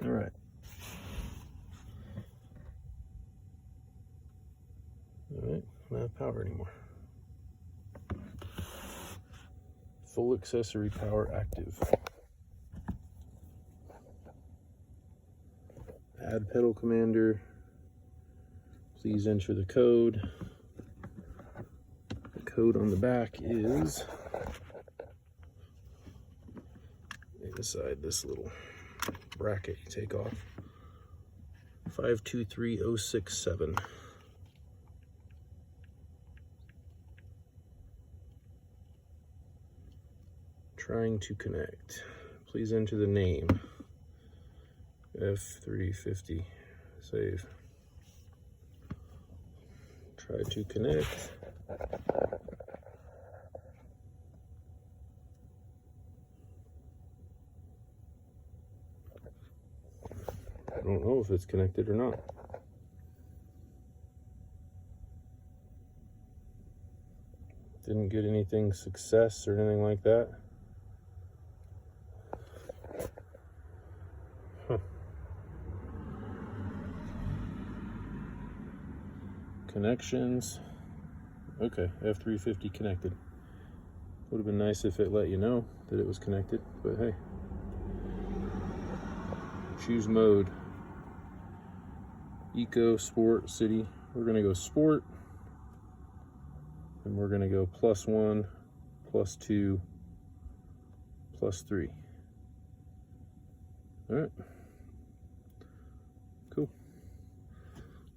All right. All right, I don't have power anymore. Full accessory power active. Add pedal commander. Please enter the code. The code on the back is inside this little bracket you take off. 523067. Trying to connect. Please enter the name. F350. Save. Try to connect. I don't know if it's connected or not. Didn't get anything success or anything like that. Connections. Okay, F350 connected. Would have been nice if it let you know that it was connected, but hey. Choose mode. Eco, Sport, City. We're gonna go Sport. And we're gonna go +1, +2, +3. All right. Cool.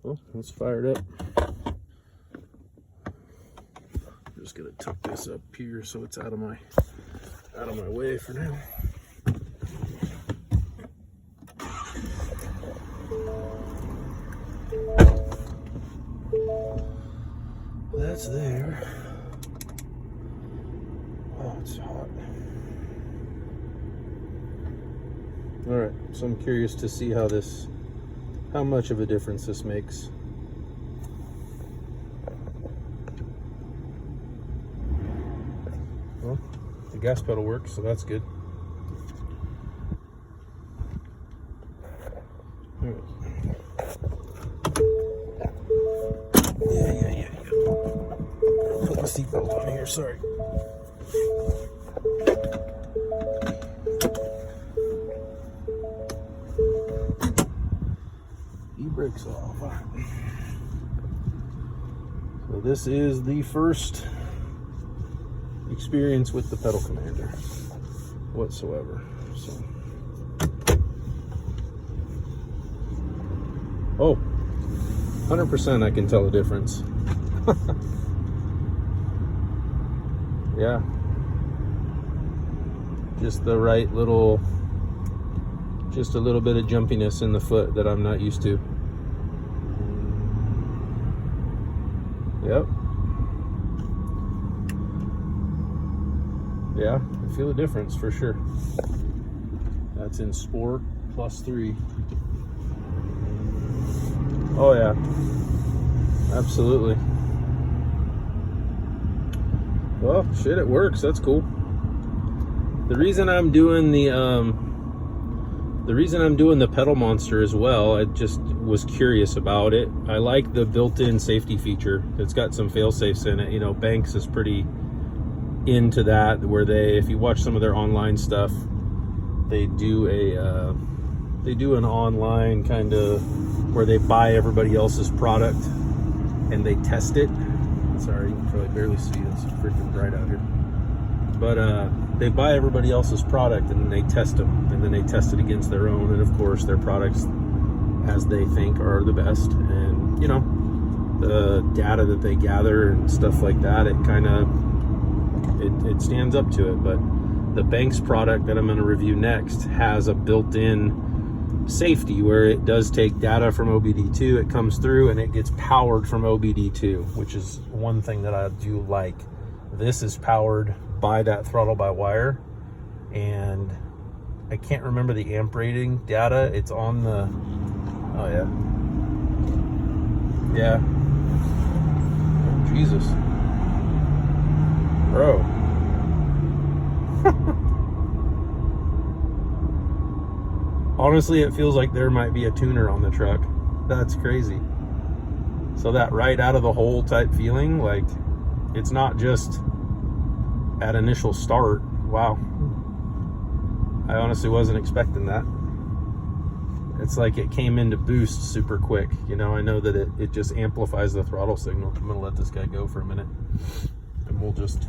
Well, let's fire it up. I'm just gonna tuck this up here so it's out of my way for now. That's there. Oh, it's hot. All right, so I'm curious to see how much of a difference this makes. Well, the gas pedal works, so that's good. All right. Yeah. Put my seatbelt on here, sorry. E-brakes off. All right. So this is the first experience with the pedal commander whatsoever. So, oh, 100% I can tell a difference. Yeah, just the right little, just a little bit of jumpiness in the foot that I'm not used to. Yep. Yeah, I feel a difference for sure. That's in Sport +3. Oh yeah, absolutely. Well, shit, it works. That's cool. The reason I'm doing the pedal monster as well, I just was curious about it. I like the built-in safety feature. It's got some fail-safes in it. You know, Banks is pretty into that, where if you watch some of their online stuff, they do an online kind of where they buy everybody else's product and they test it. Sorry, you can probably barely see, it's freaking bright out here. But they buy everybody else's product and they test them, and then they test it against their own, and of course their products, as they think, are the best. And you know, the data that they gather and stuff like that, it kind of it stands up to it. But the Banks product that I'm going to review next has a built-in safety where it does take data from OBD2, it comes through and it gets powered from OBD2, which is one thing that I do like. This is powered by that throttle by wire, and I can't remember the amp rating data. It's on the, oh yeah, oh, Jesus, bro. honestly, it feels like there might be a tuner on the truck. That's crazy. So that right out of the hole type feeling, like it's not just at initial start. Wow. I honestly wasn't expecting that. It's like it came into boost super quick. You know, I know that it just amplifies the throttle signal. I'm gonna let this guy go for a minute and we'll just,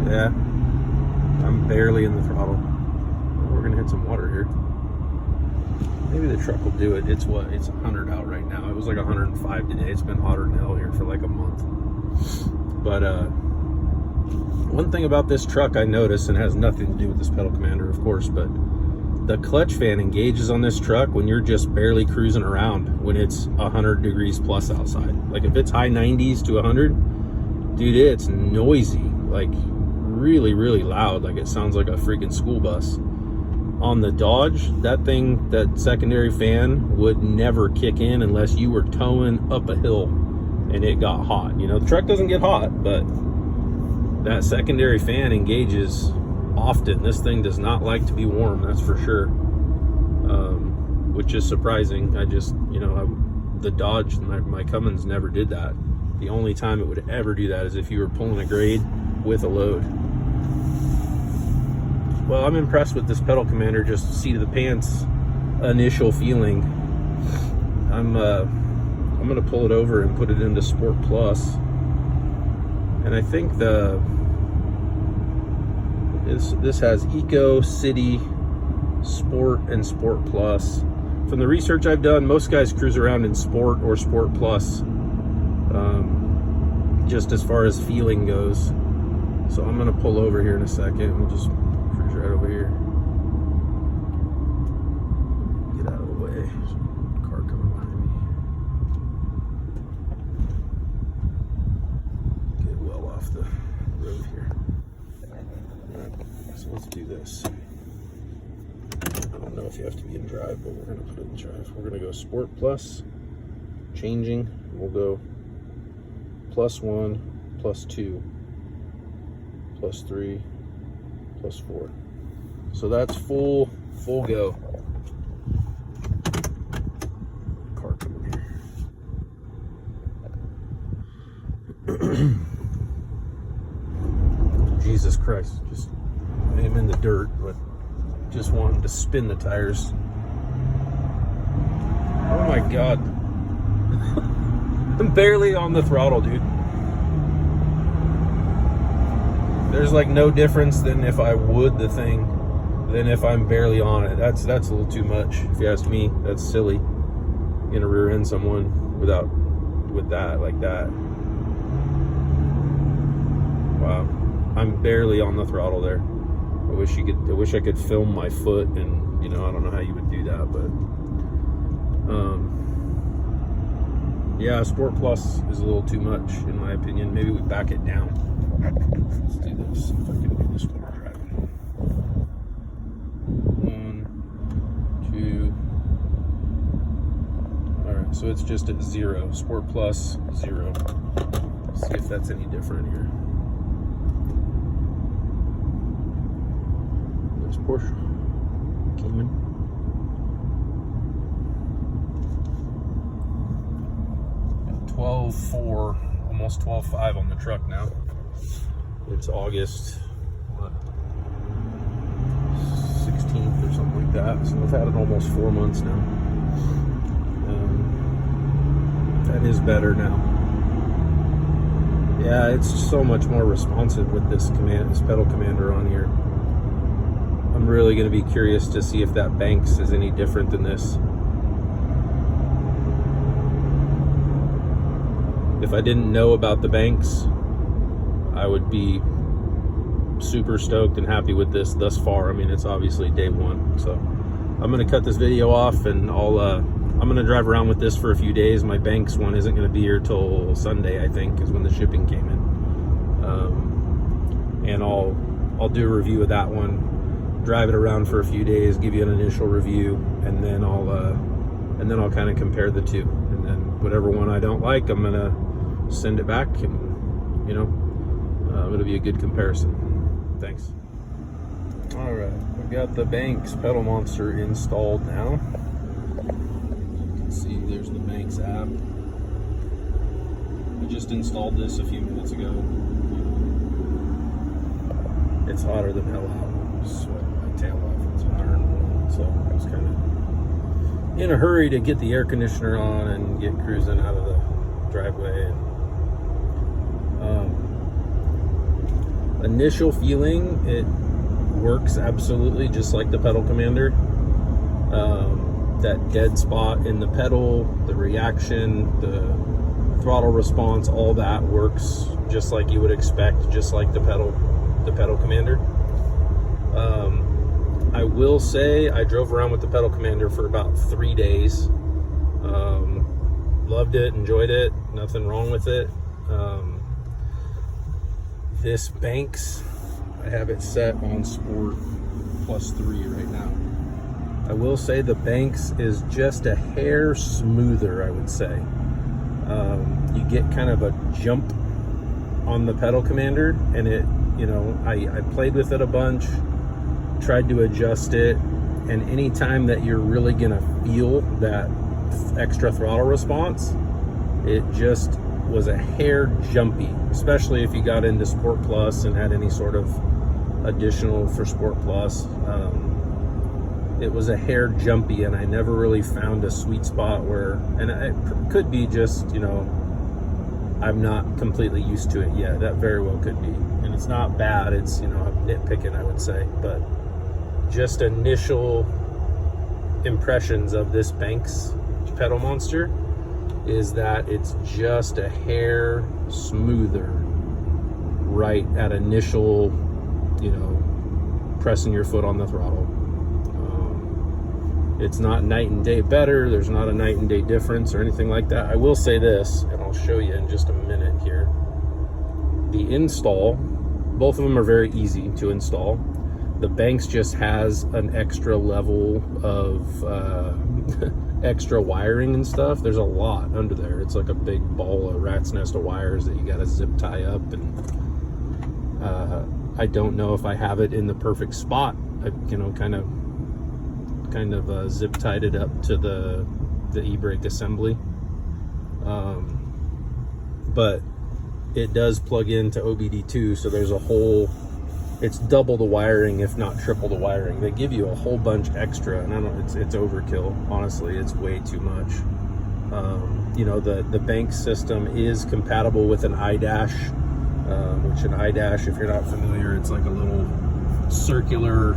yeah, I'm barely in the throttle. We're gonna hit some water here. Maybe the truck will do it. It's what? It's 100 out right now. It was like 105 today. It's been hotter than hell here for like a month. But one thing about this truck I noticed, and has nothing to do with this pedal commander, of course, but the clutch fan engages on this truck when you're just barely cruising around, when it's 100 degrees plus outside. Like if it's high 90s to 100, dude, it's noisy, like really, really loud. Like it sounds like a freaking school bus. On the Dodge, that thing, that secondary fan would never kick in unless you were towing up a hill and it got hot. You know, the truck doesn't get hot, but that secondary fan engages often. This thing does not like to be warm, that's for sure. Which is surprising. I just, you know, the Dodge, my Cummins never did that. The only time it would ever do that is if you were pulling a grade with a load. Well, I'm impressed with this pedal commander, just seat of the pants initial feeling. I'm gonna pull it over and put it into Sport Plus. And I think this has Eco, City, Sport, and Sport Plus. From the research I've done, most guys cruise around in Sport or Sport Plus, just as far as feeling goes. So I'm gonna pull over here in a second. We'll just cruise right over here. Get out of the way. There's a car coming behind me. Get well off the road here. So let's do this. I don't know if you have to be in drive, but we're going to put it in drive. We're going to go Sport Plus, changing. We'll go +1, +2, +3, +4. So that's full go. Car coming here. Jesus Christ, just I am in the dirt, but just wanting to spin the tires. Oh my God. I'm barely on the throttle, dude. There's like no difference than if I would the thing than if I'm barely on it. That's a little too much, if you ask me. That's silly. You're gonna rear end someone with that, like that. Wow. I'm barely on the throttle there. I wish I could film my foot, and you know, I don't know how you would do that, but yeah, Sport Plus is a little too much in my opinion. Maybe we back it down. Let's do this. If I can do this while we're driving. 1, 2. All right, so it's just at 0. Sport Plus 0. Let's see if that's any different here. Porsche Cayman. Got 12.4, almost 12.5 on the truck now. It's August, what, 16th or something like that. So I've had it almost 4 months now. That is better now. Yeah, it's so much more responsive with this pedal commander on here. I'm really going to be curious to see if that Banks is any different than this. If I didn't know about the Banks, I would be super stoked and happy with this thus far. I mean, it's obviously day one. So I'm going to cut this video off, and I'm going to drive around with this for a few days. My Banks one isn't going to be here till Sunday, I think, is when the shipping came in. And I'll do a review of that one. Drive it around for a few days, give you an initial review, and then I'll kind of compare the two. And then whatever one I don't like, I'm gonna send it back, and you know, it'll be a good comparison. Thanks. All right, we've got the Banks pedal monster installed now. You can see there's the Banks app. I just installed this a few minutes ago. It's hotter than hell out. I'm sweating my tail off. It's 101, so I was kind of in a hurry to get the air conditioner on and get cruising out of the driveway. Initial feeling, it works absolutely just like the pedal commander. That dead spot in the pedal, the reaction, the throttle response, all that works just like you would expect, just like the pedal commander. I will say I drove around with the pedal commander for about 3 days. Loved it, enjoyed it, nothing wrong with it. This Banks, I have it set on Sport +3 right now. I will say the Banks is just a hair smoother, I would say. You get kind of a jump on the pedal commander, and it, you know, I played with it a bunch, tried to adjust it, and anytime that you're really gonna feel that extra throttle response, it just was a hair jumpy, especially if you got into Sport Plus and had any sort of additional for Sport Plus. It was a hair jumpy, and I never really found a sweet spot where, and it could be just, you know, I'm not completely used to it yet. That very well could be. And it's not bad, it's, you know, nitpicking, I would say, but just initial impressions of this Banks pedal monster is that it's just a hair smoother right at initial, you know, pressing your foot on the throttle. It's not night and day better. There's not a night and day difference or anything like that. I will say this, and I'll show you in just a minute here. The install, both of them are very easy to install. The Banks just has an extra level of extra wiring and stuff. There's a lot under there. It's like a big ball of rat's nest of wires that you got to zip tie up, and I don't know if I have it in the perfect spot. I, you know, kind of zip tied it up to the e-brake assembly, but it does plug into OBD2, so there's a whole, it's double the wiring, if not triple the wiring. They give you a whole bunch extra, and I don't, it's overkill, honestly. It's way too much. You know, the Banks system is compatible with an iDash, which an iDash, if you're not familiar, it's like a little circular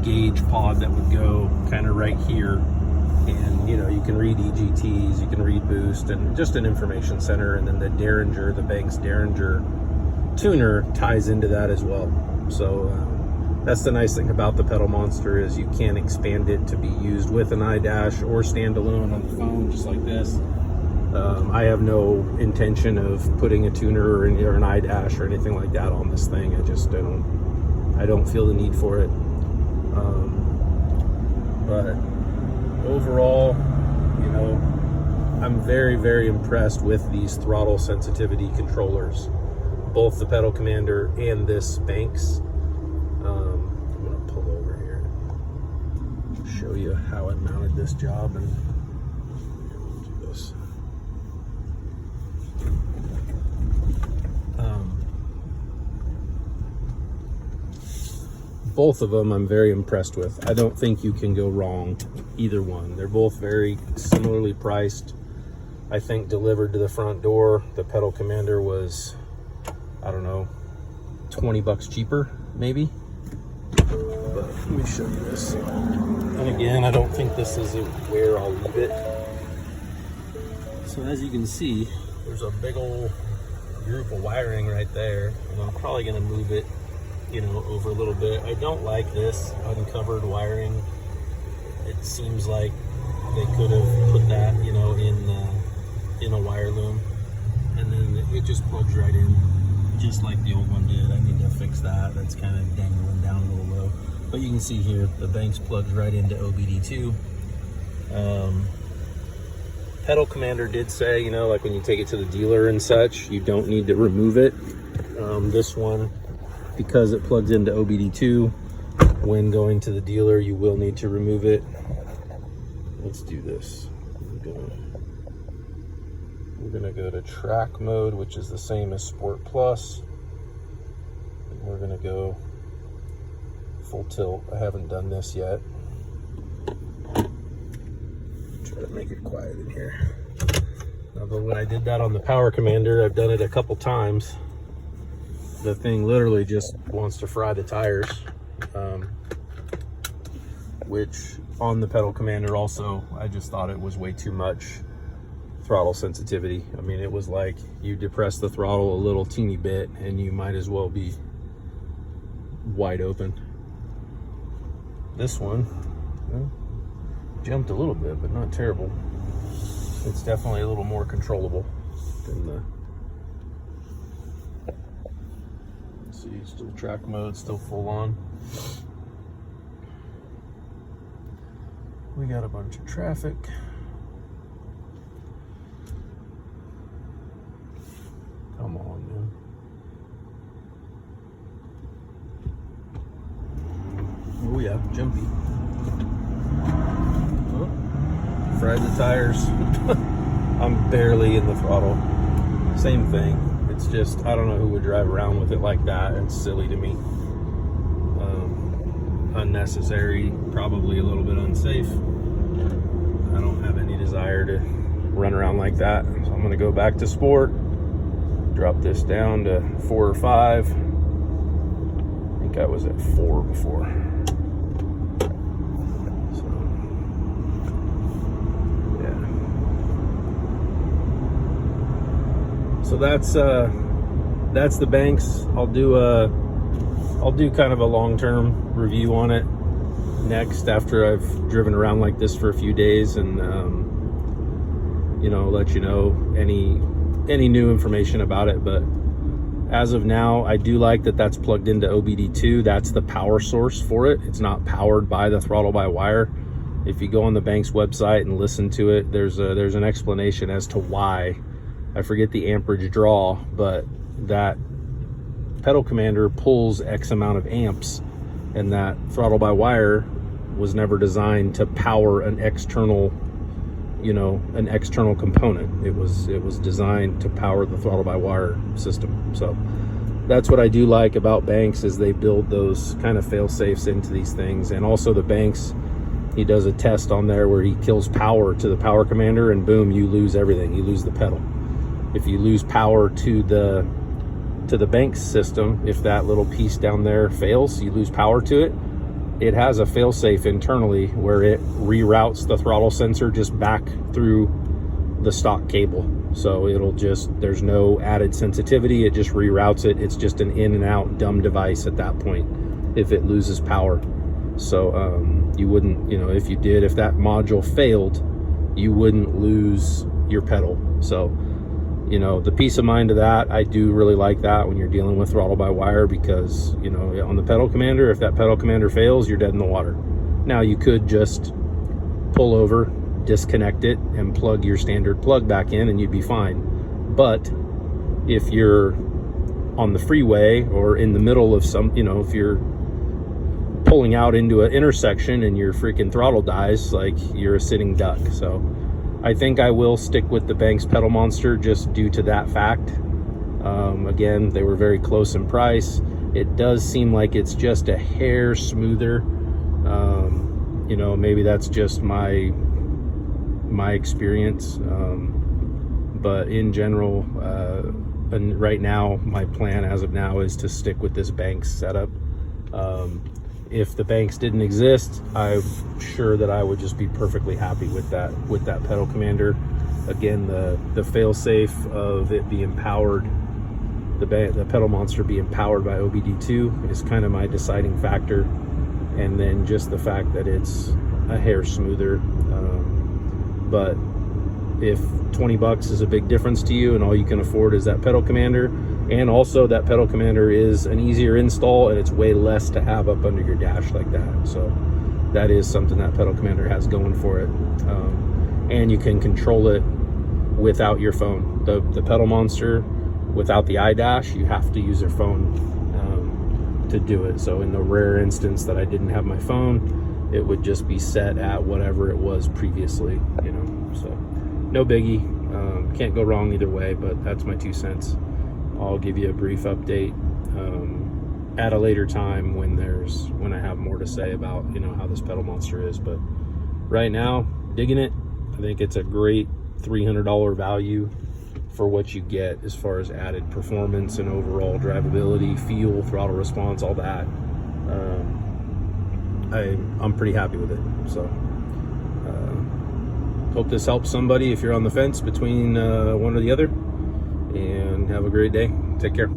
gauge pod that would go kind of right here, and you know, you can read EGTs, you can read boost, and just an information center. And then the Derringer, the Banks Derringer tuner ties into that as well. So that's the nice thing about the pedal monster, is you can expand it to be used with an iDash or standalone on the phone, just like this. I have no intention of putting a tuner or an iDash or anything like that on this thing. I just I don't feel the need for it. But overall, you know, I'm very, very impressed with these throttle sensitivity controllers, both the pedal commander and this Banks. I'm gonna pull over here, show you how I mounted this job, and do this. Both of them I'm very impressed with. I don't think you can go wrong either one. They're both very similarly priced. I think delivered to the front door, the pedal commander was, I don't know, 20 bucks cheaper maybe. But let me show you this. And again, I don't think this is where I'll leave it. So as you can see, there's a big old group of wiring right there, and I'm probably gonna move it, you know, over a little bit. I don't like this uncovered wiring. It seems like they could have put that, you know, in a wire loom, and then it just plugs right in, just like the old one did. I need to fix that. That's kind of dangling down a little low. But you can see here, the Banks plugs right into OBD2. Pedal commander did say, you know, like when you take it to the dealer and such, you don't need to remove it. This one because it plugs into OBD2, when going to the dealer, you will need to remove it. Let's do this. We're gonna go to track mode, which is the same as Sport Plus. And we're gonna go full tilt. I haven't done this yet. Try to make it quiet in here. Although when I did that on the Power Commander, I've done it a couple times. The thing literally just wants to fry the tires, which on the Pedal Commander also, I just thought it was way too much throttle sensitivity. I mean, it was like you depress the throttle a little teeny bit and you might as well be wide open. This one, well, jumped a little bit, but not terrible. It's definitely a little more controllable than the, let's see, still track mode, still full on. We got a bunch of traffic. Come on, man. Oh yeah, jumpy. Oh, fried the tires. I'm barely in the throttle. Same thing. It's just, I don't know who would drive around with it like that. It's silly to me. Unnecessary, probably a little bit unsafe. I don't have any desire to run around like that. So I'm gonna go back to Sport. Drop this down to 4 or 5. I think I was at 4 before. So, yeah. So that's the Banks. I'll do kind of a long-term review on it next after I've driven around like this for a few days, and you know, let you know any new information about it. But as of now, I do like that that's plugged into OBD2. That's the power source for it. It's not powered by the throttle by wire. If you go on the Banks website and listen to it, there's an explanation as to why. I forget the amperage draw, but that Pedal Commander pulls X amount of amps, and that throttle by wire was never designed to power an external, you know, an external component. It was designed to power the throttle by wire system. So that's what I do like about Banks, is they build those kind of fail safes into these things. And also the Banks, he does a test on there where he kills power to the Power Commander, and boom, you lose everything. You lose the pedal. If you lose power to the Banks system, if that little piece down there fails, you lose power to it. It has a failsafe internally where it reroutes the throttle sensor just back through the stock cable. So it'll just, there's no added sensitivity. It just reroutes it. It's just an in and out dumb device at that point if it loses power. So you wouldn't, you know, if that module failed, you wouldn't lose your pedal. So, you know, the peace of mind of that, I do really like that when you're dealing with throttle by wire, because, you know, on the Pedal Commander, if that Pedal Commander fails, you're dead in the water. Now you could just pull over, disconnect it, and plug your standard plug back in and you'd be fine. But if you're on the freeway or in the middle of some, you know, if you're pulling out into an intersection and your freaking throttle dies, like, you're a sitting duck. So I think I will stick with the Banks Pedal Monster just due to that fact. Again, they were very close in price. It does seem like it's just a hair smoother. You know, maybe that's just my experience. But in general, and right now, my plan as of now is to stick with this Banks setup. If the Banks didn't exist, I'm sure that I would just be perfectly happy with that Pedal Commander. Again, the fail-safe of it being powered, the Pedal Monster being powered by OBD2 is kind of my deciding factor, and then just the fact that it's a hair smoother. But if 20 bucks is a big difference to you and all you can afford is that Pedal Commander, and also that Pedal Commander is an easier install and it's way less to have up under your dash like that. So that is something that Pedal Commander has going for it. And you can control it without your phone. The Pedal Monster, without the iDash, you have to use your phone. to do it. So in the rare instance that I didn't have my phone, it would just be set at whatever it was previously, you know. So no biggie. Can't go wrong either way, but that's my 2 cents. I'll give you a brief update at a later time when I have more to say about, you know, how this pedal monster is. But right now, digging it. I think it's a great $300 value for what you get as far as added performance and overall drivability, feel, throttle response, all that. I'm pretty happy with it. So hope this helps somebody if you're on the fence between one or the other, and have a great day. Take care.